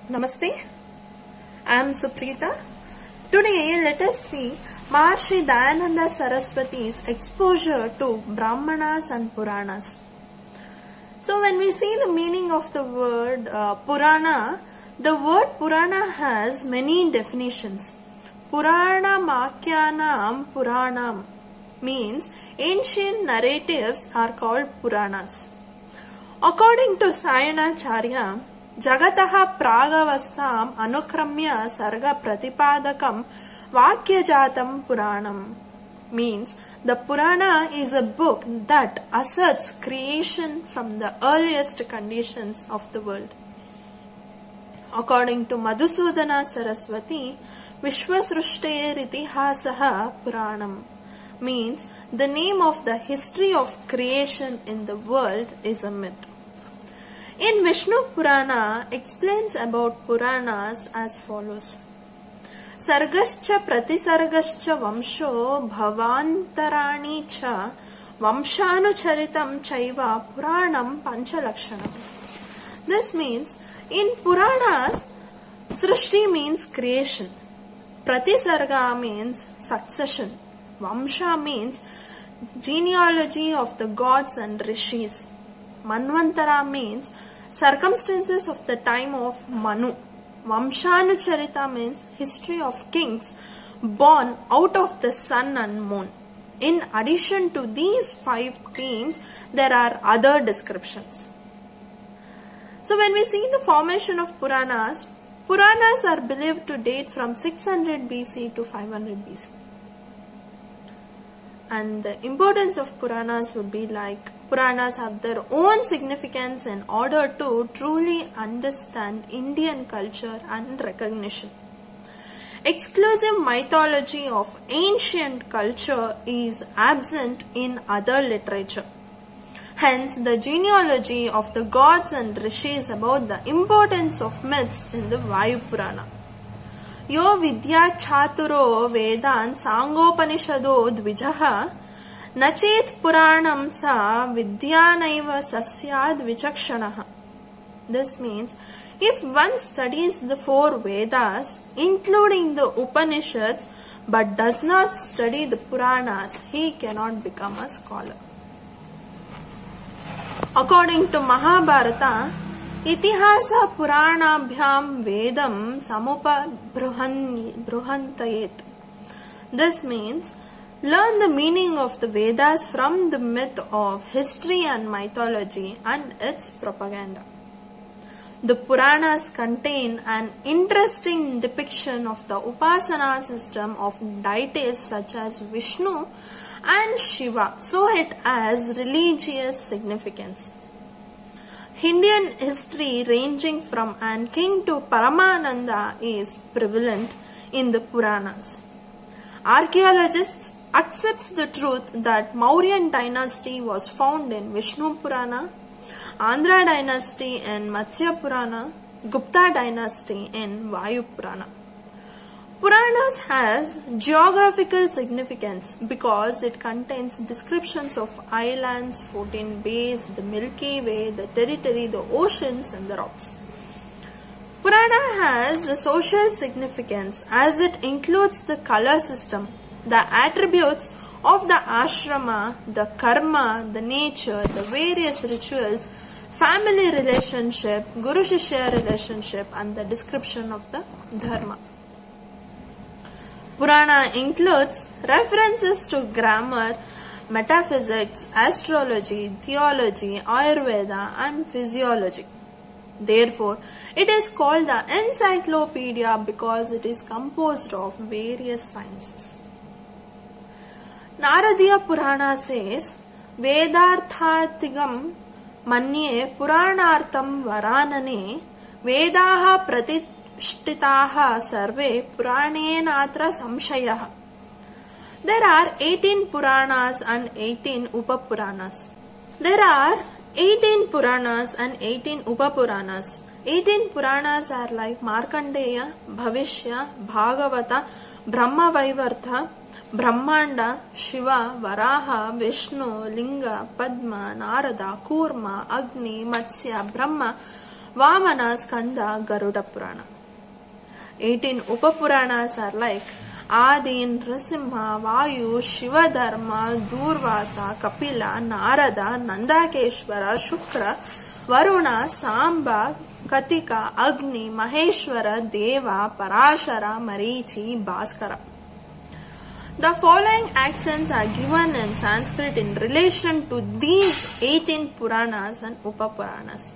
Namaste, I am Suprita. Today let us see Maharshi Dayananda Saraswati's exposure to Brahmanas and Puranas. So when we see the meaning of the word Purana, the word Purana has many definitions. Purana Makyanam Puranam means ancient narratives are called Puranas. According to Sayanacharya, Jagataha Pragavastam Anukramya Sarga Pratipadakam Vakyajatam Puranam means the Purana is a book that asserts creation from the earliest conditions of the world. According to Madhusudana Saraswati, Vishwasrushtayer Itihasaha Puranam means the name of the history of creation in the world is a myth. In Vishnu Purana explains about Puranas as follows. Sargascha pratisargascha vamsho bhavantarani cha vamshanucharitam chaiva puranam panchalakshanam. This means in Puranas, Srishti means creation, Pratisarga means succession, Vamsha means genealogy of the gods and rishis, Manvantara means circumstances of the time of Manu, Vamshanucharita means history of kings born out of the sun and moon. In addition to these 5 themes, there are other descriptions. So when we see the formation of Puranas, Puranas are believed to date from 600 BC to 500 BC. And the importance of Puranas would be like Puranas have their own significance in order to truly understand Indian culture and recognition. Exclusive mythology of ancient culture is absent in other literature. Hence, the genealogy of the gods and rishis about the importance of myths in the Vayu Purana. Yo vidya chaturo vedan sangopanishado dvijaha nachet puranam sa vidyanaiva sasyad vichakshanaha. This means, if one studies the 4 Vedas, including the Upanishads, but does not study the Puranas, he cannot become a scholar. According to Mahabharata, Itihasa Puranabhyam Vedam Samupa Bruhantayet. This means, learn the meaning of the Vedas from the myth of history and mythology and its propaganda. The Puranas contain an interesting depiction of the Upasana system of deities such as Vishnu and Shiva, so it has religious significance. Indian history ranging from an king to Paramananda is prevalent in the Puranas. Archaeologists accept the truth that Mauryan dynasty was found in Vishnu Purana, Andhra dynasty in Matsya Purana, Gupta dynasty in Vayu Purana. Puranas has geographical significance because it contains descriptions of islands, 14 bays, the Milky Way, the territory, the oceans and the rocks. Purana has a social significance as it includes the color system, the attributes of the ashrama, the karma, the nature, the various rituals, family relationship, Guru-Shishya relationship and the description of the dharma. Purana includes references to grammar, metaphysics, astrology, theology, Ayurveda and physiology. Therefore, it is called the encyclopedia because it is composed of various sciences. Naradiya Purana says, Vedarthatigam manye Puranartham varanane Vedaha Pratishtitaha sarve Puranenatra samshayah. There are 18 Puranas and 18 Upapuranas. There are 18 Puranas and 18 Upapuranas. 18 Puranas are like Markandeya, Bhavishya, Bhagavata, Brahma Vaivartha, Brahmanda, Shiva, Varaha, Vishnu, Linga, Padma, Narada, Kurma, Agni, Matsya, Brahma, Vamana, Skanda, Garuda Purana. 18 Upapuranas are like Adi, Nrasimha, Vayu, Shivadharma, Durvasa, Kapila, Narada, Nandakeshwara, Shukra, Varuna, Samba, Katika, Agni, Maheshwara, Deva, Parashara, Marichi, Bhaskara. The following accents are given in Sanskrit in relation to these 18 Puranas and Upapuranas.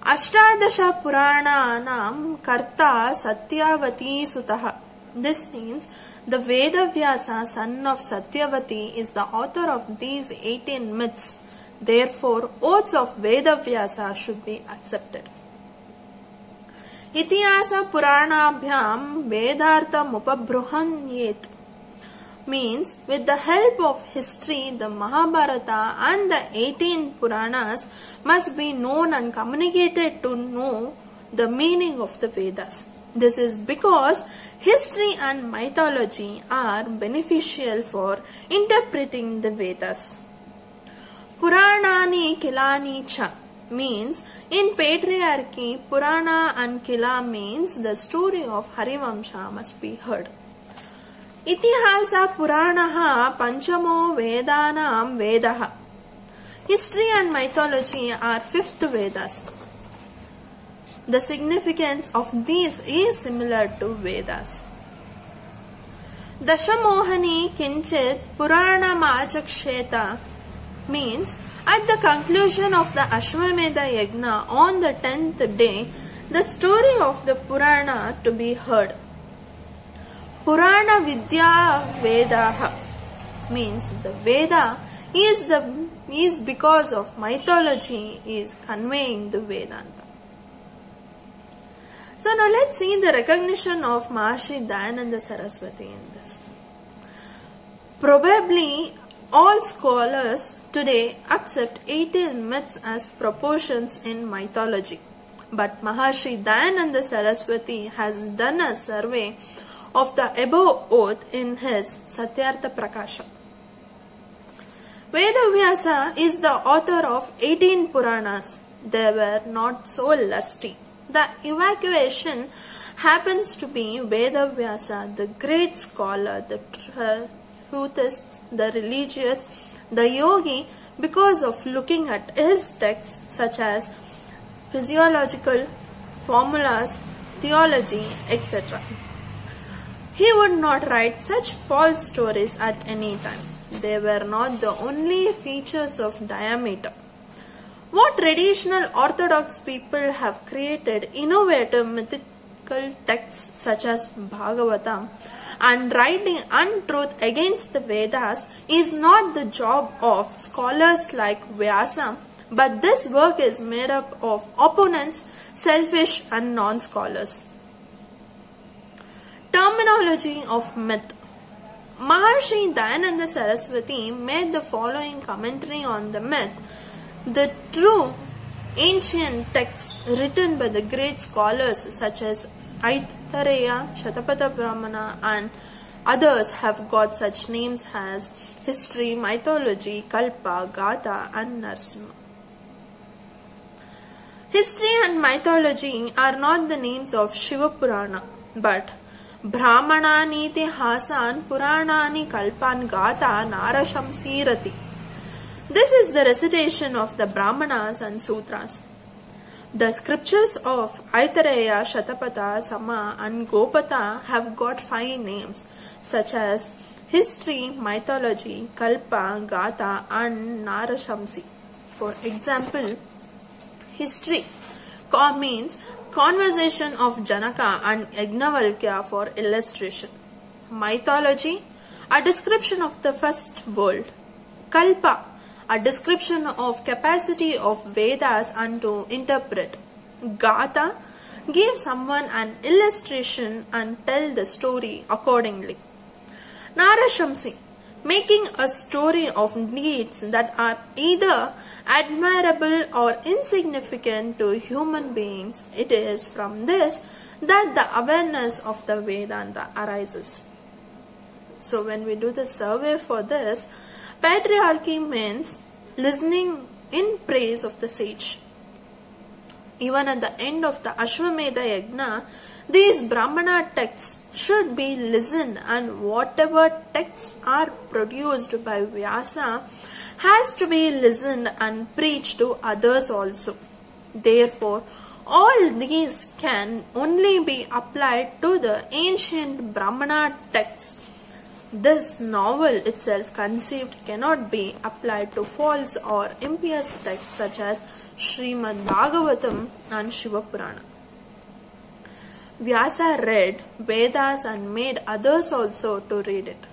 Ashtadasha Purananam Karta Satyavati Sutaha. This means the Vedavyasa, son of Satyavati, is the author of these 18 myths. Therefore, oaths of Vedavyasa should be accepted. Itihasa Puranabhyam Vedartham Upabruhanyet means with the help of history, the Mahabharata and the 18 Puranas must be known and communicated to know the meaning of the Vedas. This is because history and mythology are beneficial for interpreting the Vedas. Puranani Kilani Cha means in patriarchy, Purana and Kila means the story of Harivamsha must be heard. Itihasa Puranaha Panchamo Vedanam Vedaha. History and mythology are fifth Vedas. The significance of these is similar to Vedas. Dashamohani Kinchit Purana Machaksheta means at the conclusion of the Ashwamedha Yajna on the 10th day, the story of the Purana to be heard. Purana Vidya Vedaha means the Veda is because of mythology is conveying the Vedanta. So now let's see the recognition of Maharishi Dayananda Saraswati in this. Probably all scholars today accept 18 myths as proportions in mythology. But Maharishi Dayananda Saraswati has done a survey of the above oath in his Satyartha Prakasha. Vedavyasa is the author of 18 Puranas. They were not so lusty. The evacuation happens to be Vedavyasa, the great scholar, the truthist, the religious, the yogi, because of looking at his texts such as physiological formulas, theology, etc. He would not write such false stories at any time. They were not the only features of diameter. What traditional orthodox people have created innovative mythical texts such as Bhagavatam and writing untruth against the Vedas is not the job of scholars like Vyasa, but this work is made up of opponents, selfish and non-scholars. Terminology of myth. Maharishi Dayananda Saraswati made the following commentary on the myth. The true ancient texts written by the great scholars such as Aitareya, Shatapatha Brahmana and others have got such names as history, mythology, Kalpa, Gatha and Narsimha. History and mythology are not the names of Shiva Purana, but Brahmanani Hasan, Puranani, Kalpan, Gatha, Narashamsirati. This is the recitation of the Brahmanas and Sutras. The scriptures of Aitareya, Shatapatha, Sama and Gopatha have got 5 names such as history, mythology, Kalpa, Gatha and Narashamsi. For example, history means conversation of Janaka and Yagnavalkya for illustration. Mythology, a description of the first world. Kalpa, a description of capacity of Vedas and to interpret. Gatha, give someone an illustration and tell the story accordingly. Narashamsi, making a story of needs that are either admirable or insignificant to human beings. It is from this that the awareness of the Vedanta arises. So when we do the survey for this, patriarchy means listening in praise of the sage. Even at the end of the Ashwamedha Yajna, these Brahmana texts should be listened, and whatever texts are produced by Vyasa has to be listened and preached to others also. Therefore, all these can only be applied to the ancient Brahmana texts. This novel itself conceived cannot be applied to false or impious texts such as Srimad Bhagavatam and Shiva Purana. Vyasa read Vedas and made others also to read it,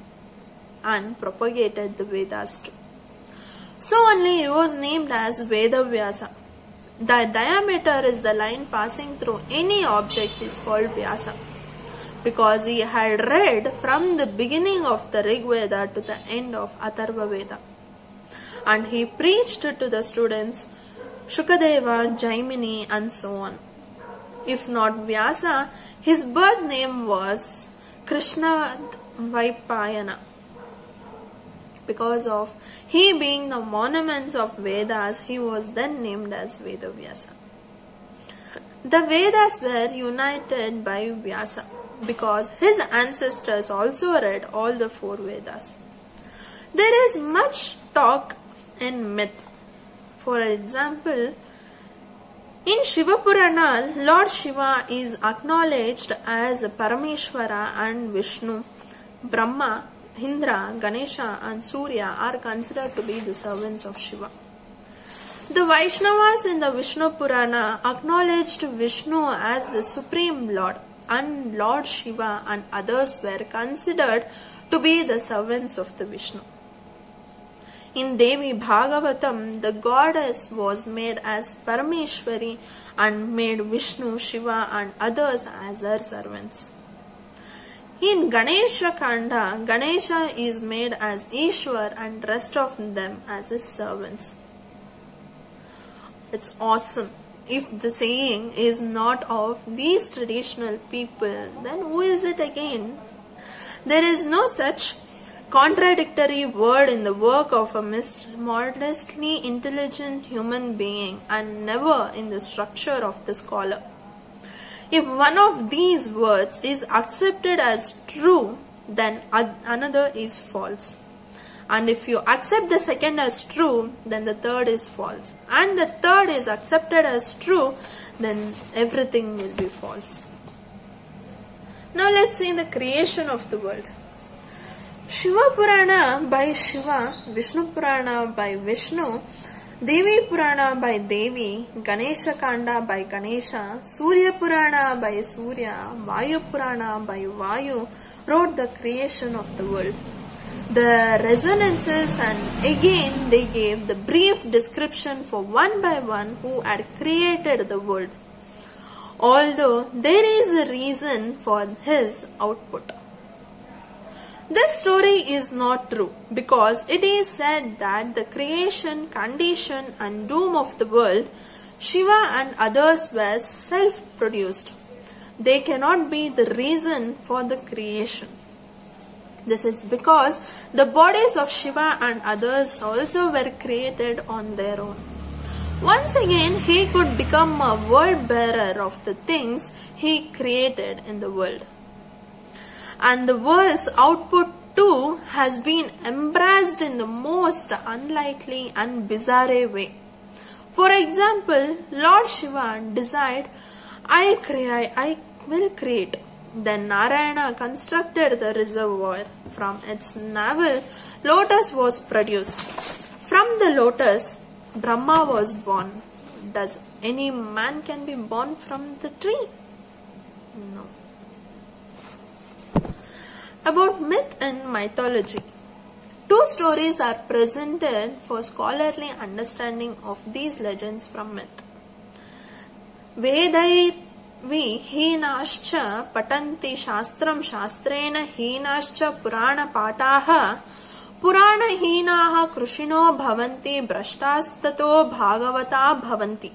and propagated the Vedas too. So only he was named as Veda Vyasa. The diameter is the line passing through any object is called Vyasa, because he had read from the beginning of the Rig Veda to the end of Atharva Veda. And he preached to the students Shukadeva, Jaimini and so on. If not Vyasa, his birth name was Krishnadvaipayana. Because of he being the monuments of Vedas, he was then named as Veda Vyasa. The Vedas were united by Vyasa because his ancestors also read all the 4 Vedas. There is much talk in myth. For example, in Shiva Purana, Lord Shiva is acknowledged as Parameshwara, and Vishnu, Brahma, Indra, Ganesha and Surya are considered to be the servants of Shiva. The Vaishnavas in the Vishnu Purana acknowledged Vishnu as the Supreme Lord, and Lord Shiva and others were considered to be the servants of the Vishnu. In Devi Bhagavatam, the goddess was made as Parameshwari and made Vishnu, Shiva and others as her servants. In Ganesha Kanda, Ganesha is made as Ishwar and rest of them as his servants. It's awesome. If the saying is not of these traditional people, then who is it again? There is no such contradictory word in the work of a modestly intelligent human being, and never in the structure of the scholar. If one of these words is accepted as true, then another is false. And if you accept the second as true, then the third is false. And the third is accepted as true, then everything will be false. Now let's see the creation of the world. Shiva Purana by Shiva, Vishnu Purana by Vishnu, Devi Purana by Devi, Ganesha Kanda by Ganesha, Surya Purana by Surya, Vayu Purana by Vayu wrote the creation of the world. The resonances, and again they gave the brief description for one by one who had created the world, although there is a reason for his output. This story is not true because it is said that the creation, condition and doom of the world, Shiva and others were self-produced. They cannot be the reason for the creation. This is because the bodies of Shiva and others also were created on their own. Once again, he could become a world bearer of the things he created in the world. And the world's output too has been embraced in the most unlikely and bizarre way. For example, Lord Shiva decided, I will create. Then Narayana constructed the reservoir. From its navel, lotus was produced. From the lotus, Brahma was born. Does any man can be born from the tree? No. About myth and mythology. 2 stories are presented for scholarly understanding of these legends from myth. Vedair हीनाश्च पठन्ति शास्त्रं शास्त्रेण हीनाश्च पुराणपाठाः पुराणहीनाः कृषिणो भवन्ति भ्रष्टास्ततो भागवता भवन्ति.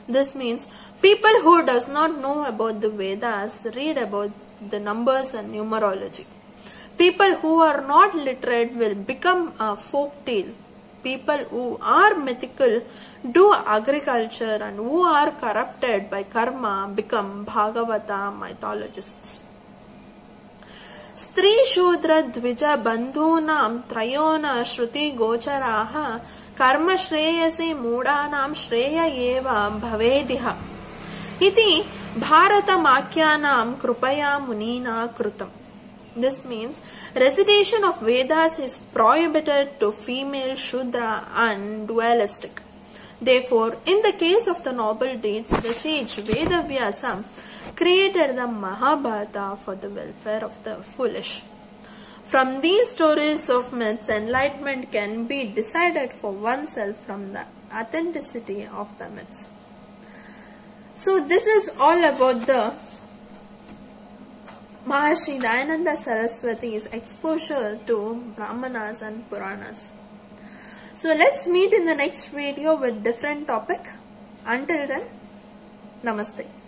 This means people who does not know about the Vedas read about the numbers and numerology. People who are not literate will become a folk tale. people who are mythical, do agriculture, and who are corrupted by karma become Bhagavata mythologists. Stri Shudra Dvija Bandhunam Trayona Shruti Gocharaha Karma Shreyasi Mudanam Shreya Eva Bhavediha Iti Bharata Makyanam Krupaya Munina Krutam. This means recitation of Vedas is prohibited to female, Shudra and dualistic. Therefore, in the case of the noble deeds, the sage Vedavyasa created the Mahabharata for the welfare of the foolish. From these stories of myths, enlightenment can be decided for oneself from the authenticity of the myths. So this is all about the Maharshi Dayananda Saraswati's exposure to Brahmanas and Puranas. So let's meet in the next video with different topic. Until then, Namaste.